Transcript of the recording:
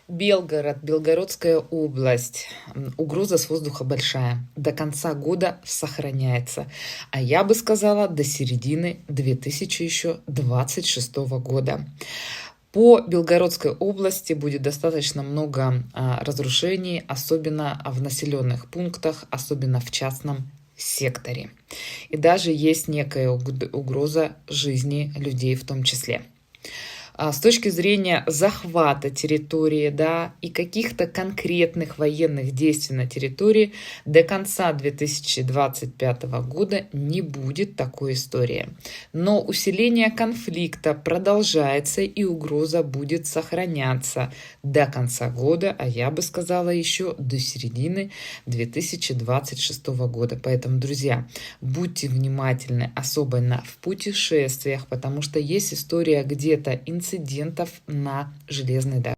Белгород, Белгородская область. Угроза с воздуха большая. До конца года сохраняется. А я бы сказала, до середины 2026 года. По Белгородской области будет достаточно много разрушений, особенно в населенных пунктах, особенно в частном секторе. И даже есть некая угроза жизни людей в том числе. С точки зрения захвата территории, да, и каких-то конкретных военных действий на территории до конца 2025 года не будет такой истории. Но усиление конфликта продолжается, и угроза будет сохраняться до конца года, а я бы сказала еще до середины 2026 года. Поэтому, друзья, будьте внимательны, особенно в путешествиях, потому что есть история где-то инцидентов на железной дороге.